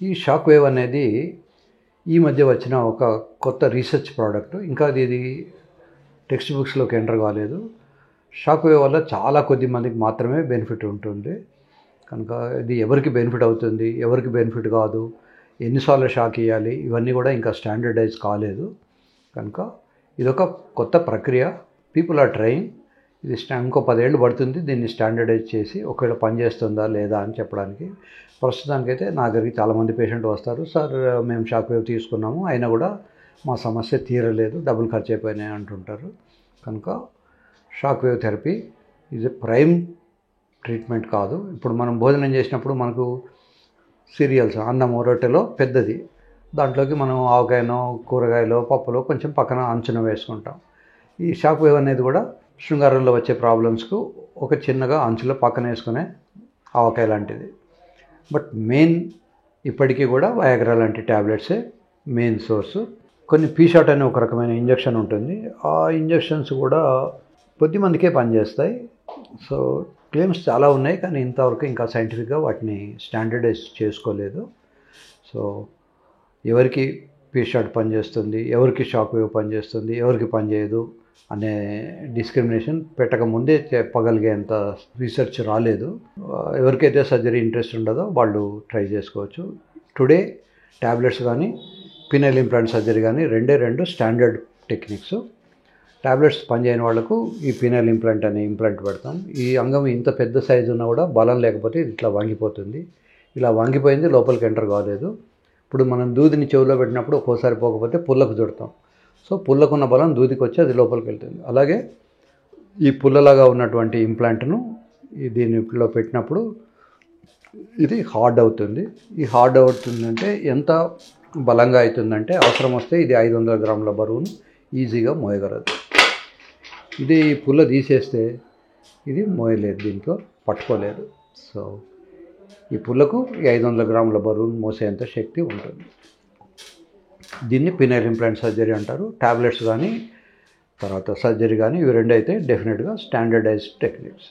ఈ shock wave అనేది ఈ మధ్య వచ్చిన ఒక కొత్త రీసెర్చ్ ప్రోడక్ట్. ఇంకా ఇది టెక్స్ట్ బుక్స్లోకి ఎంటర్ కాలేదు. షాక్ వేవ్ వల్ల చాలా కొద్ది మందికి మాత్రమే బెనిఫిట్ ఉంటుంది కనుక ఇది ఎవరికి బెనిఫిట్ అవుతుంది, ఎవరికి బెనిఫిట్ కాదు, ఎన్నిసార్లు షాక్ ఇవ్వాలి, ఇవన్నీ కూడా ఇంకా స్టాండర్డైజ్ కాలేదు. కనుక ఇదొక కొత్త ప్రక్రియ. People are trying. ఇది ఇంకో 10 ఏళ్ళు పడుతుంది దీన్ని స్టాండర్డైజ్ చేసి ఒకవేళ పనిచేస్తుందా లేదా అని చెప్పడానికి. ప్రస్తుతానికైతే నా దగ్గరికి చాలామంది పేషెంట్ వస్తారు, సార్ మేము షాక్ వేవ్ తీసుకున్నాము అయినా కూడా మా సమస్య తీరలేదు, డబ్బులు ఖర్చు అయిపోయినాయి అంటుంటారు. కనుక షాక్ వేవ్ థెరపీ ఇది ప్రైమ్ ట్రీట్మెంట్ కాదు. ఇప్పుడు మనం భోజనం చేసినప్పుడు మనకు సీరియల్స్ అన్నము రొట్టెలో పెద్దది, దాంట్లోకి మనం ఆవకాయనో కూరగాయలో పప్పులో కొంచెం పక్కన అంచున వేసుకుంటాం. ఈ షాక్ వేవ్ అనేది కూడా శృంగారంలో వచ్చే ప్రాబ్లమ్స్కు ఒక చిన్నగా అంచులో పక్కన వేసుకునే ఆవకాయ లాంటిది. బట్ మెయిన్ ఇప్పటికీ కూడా వయాగ్రా లాంటి ట్యాబ్లెట్సే మెయిన్ సోర్సు. కొన్ని పీషాట్ అనే ఒక రకమైన ఇంజెక్షన్ ఉంటుంది. ఆ ఇంజెక్షన్స్ కూడా కొద్దిమందికే పనిచేస్తాయి. సో క్లెయిమ్స్ చాలా ఉన్నాయి కానీ ఇంతవరకు ఇంకా సైంటిఫిక్గా వాటిని స్టాండర్డైజ్ చేసుకోలేదు. సో ఎవరికి పీషాట్ పనిచేస్తుంది, ఎవరికి షాక్ వేవ్ పనిచేస్తుంది, ఎవరికి పనిచేయదు అనే డిస్క్రిమినేషన్ పెట్టకముందే చెప్పగలిగేంత రీసెర్చ్ రాలేదు. ఎవరికైతే సర్జరీ ఇంట్రెస్ట్ ఉండదో వాళ్ళు ట్రై చేసుకోవచ్చు. టుడే ట్యాబ్లెట్స్ కానీ పినల్ ఇంప్లాంట్ సర్జరీ కానీ రెండు స్టాండర్డ్ టెక్నిక్స్. ట్యాబ్లెట్స్ పనిచేయని వాళ్ళకు ఈ పినల్ ఇంప్లాంట్ అనే ఇంప్లాంట్ పెడతాం. ఈ అంగం ఇంత పెద్ద సైజు ఉన్నా కూడా బలం లేకపోతే ఇట్లా వంగిపోతుంది. ఇలా వంగిపోయింది, లోపలికి ఎంటర్ కాలేదు. ఇప్పుడు మనం దూదిని చెవిలో పెట్టినప్పుడు ఒక్కోసారి పోకపోతే పుల్లకు చుడతాం. సో పుల్లకున్న బలం దూదికి వచ్చి అది లోపలికి వెళ్తుంది. అలాగే ఈ పుల్లలాగా ఉన్నటువంటి ఇంప్లాంట్ను దీనిలో పెట్టినప్పుడు ఇది హార్డ్ అవుతుంది. ఈ హార్డ్ అవుతుందంటే ఎంత బలంగా అవుతుందంటే అవసరం వస్తే ఇది 500 గ్రాముల బరువును ఈజీగా మోయగలదు. ఇది పుల్ల తీసేస్తే ఇది మోయలేదు, దీంట్లో పట్టుకోలేదు. సో ఈ పుల్లకు 500 గ్రాముల బరువును మోసేంత శక్తి ఉంటుంది. దీన్ని పినల్ ఇంప్లాంట్ సర్జరీ అంటారు. ట్యాబ్లెట్స్ కానీ తర్వాత సర్జరీ కానీ ఇవి రెండు అయితే డెఫినెట్గా స్టాండర్డైజ్డ్ టెక్నిక్స్.